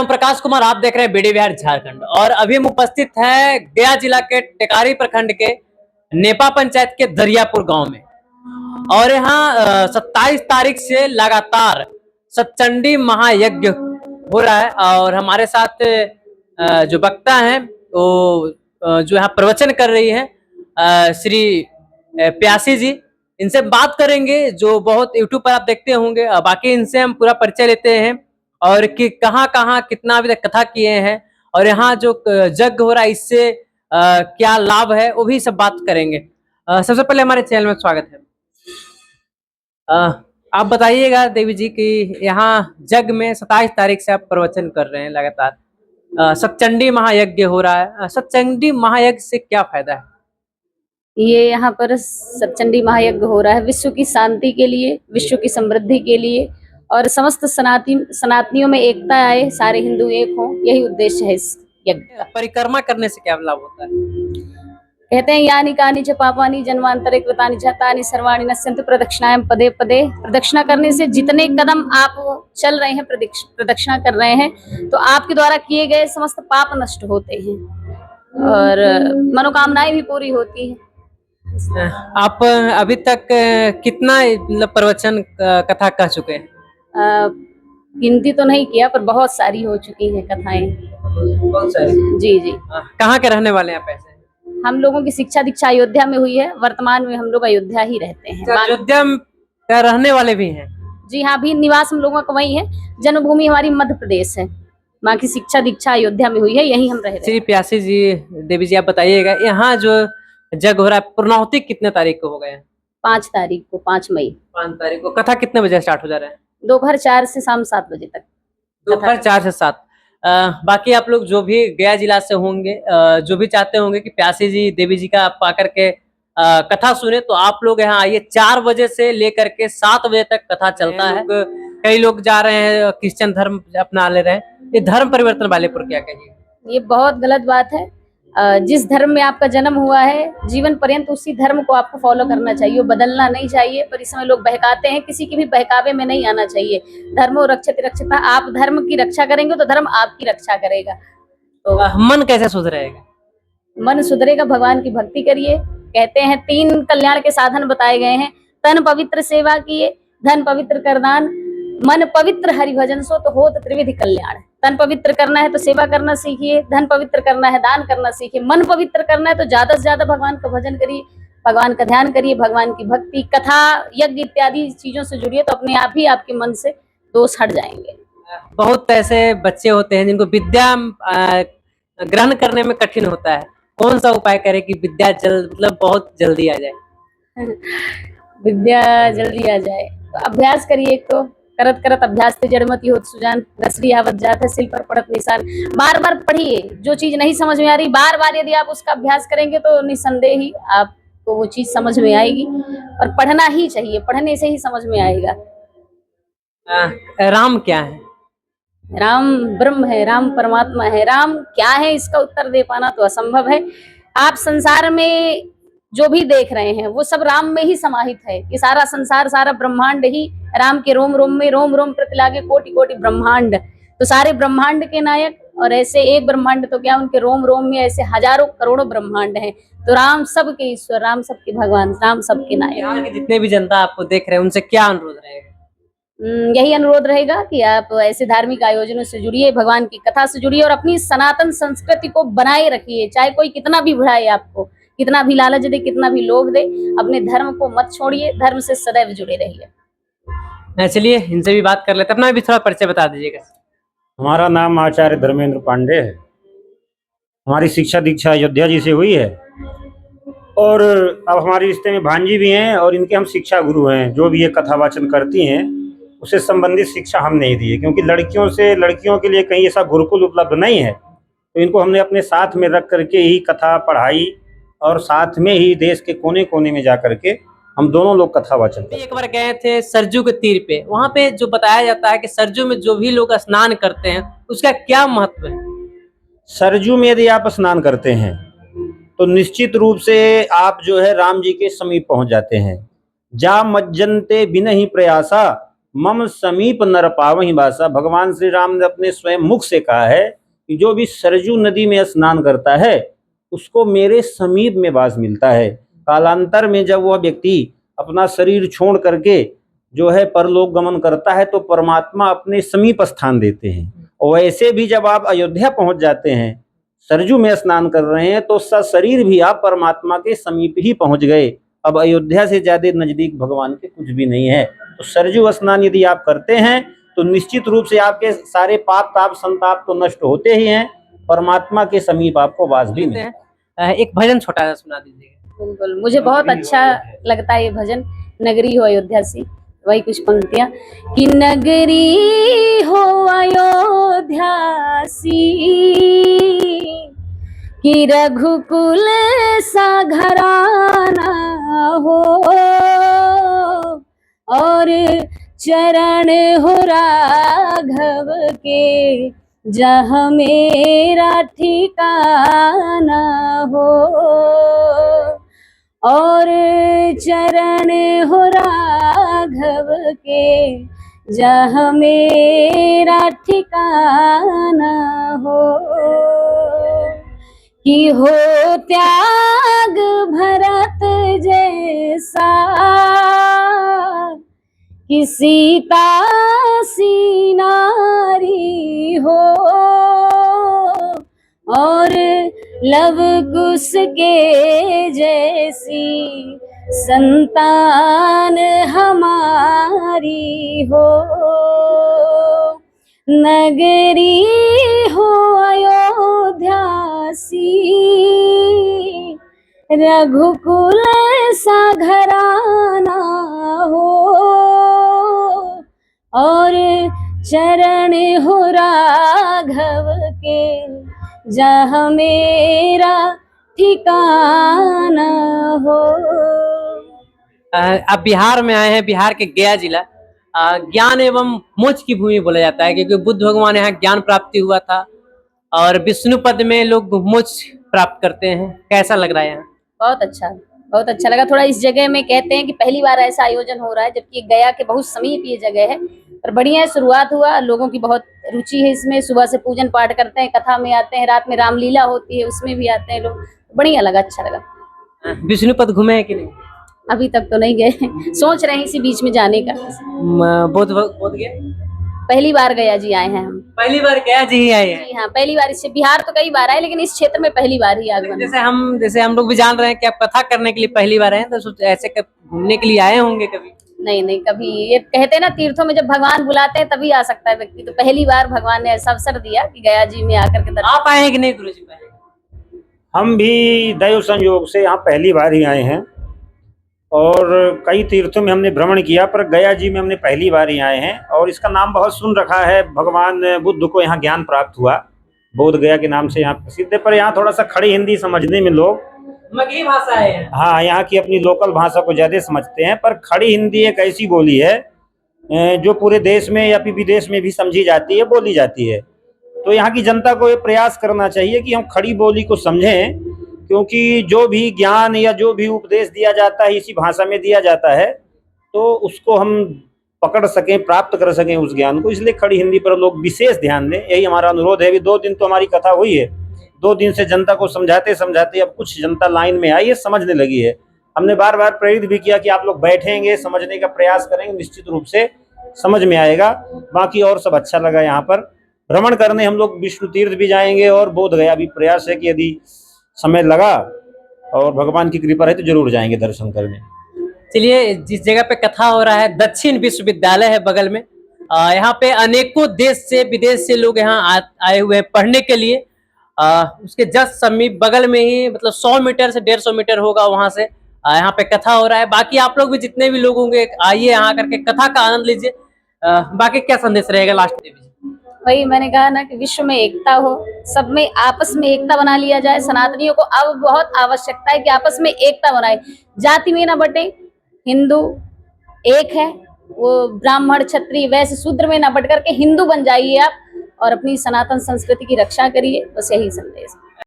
प्रकाश कुमार, आप देख रहे हैं बीडी बिहार झारखंड। और अभी हम उपस्थित हैं गया जिला के टेकारी प्रखंड के नेपा पंचायत के दरियापुर गांव में। और यहाँ 27 तारीख से लगातार सतचंडी महायज्ञ हो रहा है। और हमारे साथ जो वक्ता हैं वो जो यहाँ प्रवचन कर रही है श्री प्यासी जी, इनसे बात करेंगे जो बहुत यूट्यूब पर आप देखते होंगे। बाकी इनसे हम पूरा परिचय लेते हैं और कि कहाँ कहाँ कितना अभी तक कथा किए हैं और यहाँ जो यज्ञ हो रहा है इससे क्या लाभ है वो भी सब बात करेंगे। सबसे पहले हमारे चैनल में स्वागत है। आप बताइएगा देवी जी कि यहाँ यज्ञ में 27 तारीख से आप प्रवचन कर रहे हैं लगातार, सतचंडी महायज्ञ हो रहा है। सतचंडी महायज्ञ से क्या फायदा है? ये यहाँ पर सतचंडी महायज्ञ हो रहा है विश्व की शांति के लिए, विश्व की समृद्धि के लिए और समस्त सनातनियों में एकता आए, सारे हिंदू एक हों, यही उद्देश्य है इस यज्ञ का। परिक्रमा करने से क्या लाभ होता है? कहते हैं यानी कानी च पापानि जन्मांतरे कृतानि जातानि सर्वाणि नश्यन्ति प्रदक्षिणायां पदे पदे। प्रदक्षिणा करने से जितने कदम आप चल रहे हैं, प्रदक्षिणा कर रहे हैं, तो आपके द्वारा किए गए समस्त पाप नष्ट होते हैं और मनोकामनाएं भी पूरी होती हैं। आप अभी तक कितना मतलब प्रवचन कथा कह चुके हैं? गिनती तो नहीं किया पर बहुत सारी हो चुकी है कथाएं। बहुत सारी? जी जी। कहाँ के रहने वाले हैं आप? ऐसे हम लोगों की शिक्षा दीक्षा अयोध्या में हुई है। वर्तमान में हम लोग अयोध्या ही रहते हैं। अयोध्या में रहने वाले भी हैं? जी हाँ, अभी निवास हम लोगों का वही है। जन्मभूमि हमारी मध्य प्रदेश है। माँ की शिक्षा दीक्षा अयोध्या में हुई है, यही हम रह रहे हैं। प्यासी जी, देवी जी, आप बताइएगा यहाँ जो यज्ञ हो रहा है पूर्णाहुति कितने तारीख को हो गए? 5 तारीख को, 5 मई। 5 तारीख को। कथा कितने बजे स्टार्ट हो जा रहा है? दोपहर 4 से शाम 7 बजे तक। दोपहर 4 से 7। बाकी आप लोग जो भी गया जिला से होंगे, जो भी चाहते होंगे कि प्यासी जी, देवी जी का आप आकर के कथा सुने, तो आप लोग यहाँ आइए। 4 बजे से लेकर के 7 बजे तक कथा चलता है। कई लोग जा रहे हैं क्रिश्चियन धर्म अपना ले रहे हैं, ये धर्म परिवर्तन वाले पर क्या कहिए? ये बहुत गलत बात है। जिस धर्म में आपका जन्म हुआ है, जीवन पर्यंत उसी धर्म को आपको फॉलो करना चाहिए, बदलना नहीं चाहिए। पर इस समय लोग बहकाते हैं, किसी के भी बहकावे में नहीं आना चाहिए। धर्मो रक्षति रक्षता, आप धर्म की रक्षा करेंगे तो धर्म आपकी रक्षा करेगा। तो मन कैसे सुधरेगा? मन सुधरेगा, भगवान की भक्ति करिए। कहते हैं 3 कल्याण के साधन बताए गए हैं। तन पवित्र सेवा किए, धन पवित्र कर दान, मन पवित्र हरि भजन सो तो होत त्रिविधि कल्याण। तन पवित्र करना है तो सेवा करना सीखिए, धन पवित्र करना है दान करना सीखिए, मन पवित्र करना है तो ज्यादा से ज्यादा भगवान का भजन करिए, भगवान का ध्यान करिए, भगवान की भक्ति, कथा, यज्ञ इत्यादि चीजों से जुड़िए तो अपने आप ही आपके मन से दोष हट जाएंगे। बहुत ऐसे बच्चे होते हैं जिनको विद्या ग्रहण करने में कठिन होता है, कौन सा उपाय करें कि विद्या मतलब बहुत जल्दी आ जाए? विद्या जल्दी आ जाए तो अभ्यास करिए। एक तो करत करत अभ्यास से जड़मती होत सुजान, रसरी आवत जात है सिल पर पड़त निशान। बार बार पढ़िए, जो चीज नहीं समझ में आ रही बार बार यदि आप उसका अभ्यास करेंगे तो निसंदेह ही आपको वो चीज समझ में आएगी। और पढ़ना ही चाहिए, पढ़ने से ही समझ में आएगा। राम क्या है? राम ब्रह्म है, राम परमात्मा है। राम क्या है इसका उत्तर दे पाना तो असंभव है। आप संसार में जो भी देख रहे हैं वो सब राम में ही समाहित है। ये सारा संसार, सारा ब्रह्मांड ही राम के रोम रोम में, रोम रोम प्रति लागे कोटि कोटि ब्रह्मांड। तो सारे ब्रह्मांड के नायक, और ऐसे एक ब्रह्मांड तो क्या, उनके रोम रोम में ऐसे हजारों करोड़ों ब्रह्मांड हैं। तो राम सबके ईश्वर, राम सबके भगवान, राम सबके नायक। यहाँ के जितने भी जनता आपको देख रहे हैं उनसे क्या अनुरोध रहेगा? यही अनुरोध रहेगा कि आप ऐसे धार्मिक आयोजनों से जुड़िए, भगवान की कथा से जुड़िए और अपनी सनातन संस्कृति को बनाए रखिए। चाहे कोई कितना भी बुढ़ाए आपको, कितना भी लालच दे, कितना भी लोभ दे, अपने धर्म को मत छोड़िए, धर्म से सदैव जुड़े रहिए। चलिए इनसे भी बात कर लेते हैं, अपना भी थोड़ा परिचय बता दीजिएगा। हमारा नाम आचार्य धर्मेंद्र पांडे है। हमारी शिक्षा दीक्षा अयोध्या जी से हुई है और अब हमारे रिश्ते में भांजी भी हैं और इनके हम शिक्षा गुरु हैं। जो भी ये कथा वाचन करती हैं उससे संबंधित शिक्षा हम नहीं दी है, क्योंकि लड़कियों के लिए कहीं ऐसा गुरुकुल उपलब्ध नहीं है। तो इनको हमने अपने साथ में रख करके ही कथा पढ़ाई और साथ में ही देश के कोने कोने में जा करके हम दोनों लोग कथा वाचन करते हैं। एक बार गए थे सरजू के तीर पे, वहाँ पे जो बताया जाता है कि सरजू में जो भी लोग स्नान करते हैं उसका क्या महत्व है? सरजू में यदि आप स्नान करते हैं तो निश्चित रूप से आप जो है राम जी के समीप पहुंच जाते हैं। जा मज्जनते बिन ही प्रयासा मम समीप नर पावहि बासा। भगवान श्री राम ने अपने स्वयं मुख से कहा है कि जो भी सरजू नदी में स्नान करता है उसको मेरे समीप में वास मिलता है। कालांतर में जब वह व्यक्ति अपना शरीर छोड़ करके जो है परलोक गमन करता है तो परमात्मा अपने समीप स्थान देते हैं। और वैसे भी जब आप अयोध्या पहुंच जाते हैं, सरजू में स्नान कर रहे हैं, तो शरीर भी आप परमात्मा के समीप ही पहुंच गए। अब अयोध्या से ज्यादा नजदीक भगवान के कुछ भी नहीं है। तो सरजू स्नान यदि आप करते हैं तो निश्चित रूप से आपके सारे पाप ताप संताप तो नष्ट होते ही हैं, परमात्मा के समीप आपको वास भी मिलता है। एक भजन छोटा सा सुना दीजिएगा। बिल्कुल, मुझे बहुत अच्छा लगता है ये भजन, नगरी हो अयोध्या सी। वही कुछ पंक्तियां कि नगरी हो अयोध्या सी, कि रघुकुल सा घराना हो, और चरण हो राघव के जहाँ मेरा ठिकाना हो, और चरण हो राघव के जहाँ मेरा ठिकाना हो, कि हो त्याग भरत जैसा, कि सीता सी नारी हो, और लव कुश के जैसी संतान हमारी हो। नगरी हो अयोध्या सी, रघुकुल सा घराना हो, और चरण हो राघव के जहाँ मेरा ठिकाना हो। आप बिहार में आए हैं, बिहार के गया जिला। ज्ञान एवं मोक्ष की भूमि बोला जाता है, क्योंकि बुद्ध भगवान यहाँ ज्ञान प्राप्ति हुआ था और विष्णु पद में लोग मोक्ष प्राप्त करते हैं। कैसा लग रहा है यहाँ? बहुत अच्छा लगा। थोड़ा इस जगह में कहते हैं कि पहली बार ऐसा आयोजन हो रहा है, जबकि गया के बहुत समीप ये जगह है, पर बढ़िया है, शुरुआत हुआ, लोगों की बहुत रुचि है इसमें। सुबह से पूजन पाठ करते हैं, कथा में आते हैं, रात में रामलीला होती है उसमें भी आते हैं लोग। बढ़िया लगा, अच्छा लगा। विष्णु पद घूमे हैं कि नहीं? अभी तक तो नहीं गए, सोच रहे हैं इसी बीच में जाने का। बोध गया पहली बार गया जी आए हैं हम। पहली बार गया जी ही आए हैं? जी हाँ, पहली बार। इससे बिहार तो कई बार आए, लेकिन इस क्षेत्र में पहली बार ही आगमन। जैसे हम लोग भी जान रहे हैं कि आप कथा करने के लिए पहली बार आए हैं, तो ऐसे घूमने के लिए आए होंगे कभी? नहीं कभी। ये कहते हैं ना, तीर्थों में जब भगवान बुलाते हैं तभी आ सकता है व्यक्ति, तो पहली बार भगवान ने ऐसा अवसर दिया कि गया जी में आकर के दर्शन। आप आए हैं कि नहीं गुरु जी? हम भी दैव संयोग से यहाँ पहली बार ही आए हैं, और कई तीर्थों में हमने भ्रमण किया, पर गया जी में हमने पहली बार ही आए हैं। और इसका नाम बहुत सुन रखा है, भगवान बुद्ध को यहाँ ज्ञान प्राप्त हुआ, बोध गया के नाम से यहाँ प्रसिद्ध है। पर यहाँ थोड़ा सा खड़ी हिंदी समझने में लोग मगही भाषा है, हाँ, यहाँ की अपनी लोकल भाषा को ज्यादा समझते हैं। पर खड़ी हिंदी एक ऐसी बोली है जो पूरे देश में या फिर विदेश में भी समझी जाती है, बोली जाती है। तो यहाँ की जनता को ये प्रयास करना चाहिए कि हम खड़ी बोली को समझें, क्योंकि जो भी ज्ञान या जो भी उपदेश दिया जाता है इसी भाषा में दिया जाता है, तो उसको हम पकड़ सकें, प्राप्त कर सकें उस ज्ञान को। इसलिए खड़ी हिंदी पर लोग विशेष ध्यान दें, यही हमारा अनुरोध है। अभी 2 दिन तो हमारी कथा हुई है, 2 दिन से जनता को समझाते समझाते अब कुछ जनता लाइन में आई है, समझने लगी है। हमने बार बार प्रेरित भी किया कि आप लोग बैठेंगे, समझने का प्रयास करेंगे, निश्चित रूप से समझ में आएगा। बाकी और सब अच्छा लगा। यहाँ पर भ्रमण करने हम लोग विष्णु तीर्थ भी जाएंगे और बोध गया भी। प्रयास है कि यदि समय लगा और भगवान की कृपा रहे तो जरूर जाएंगे दर्शन करने। चलिए, जिस जगह पे कथा हो रहा है दक्षिण विश्वविद्यालय है बगल में। यहाँ पे अनेकों देश से विदेश से लोग यहाँ आए हुए हैं पढ़ने के लिए। उसके जस्ट समीप बगल में ही, मतलब 100 मीटर से 150 मीटर होगा वहां से यहाँ पे कथा हो रहा है। बाकी आप लोग भी जितने भी लोग होंगे आइए यहाँ करके कथा का आनंद लीजिए। बाकी क्या संदेश रहेगा लास्ट में? वही मैंने कहा ना कि विश्व में एकता हो, सब में आपस में एकता बना लिया जाए। सनातनियों को अब बहुत आवश्यकता है कि आपस में एकता बनाए, जाति में ना बटे। हिंदू एक है, वो ब्राह्मण क्षत्रिय वैश्य शूद्र में ना बट करके हिंदू बन जाइए आप, और अपनी सनातन संस्कृति की रक्षा करिए। बस यही संदेश।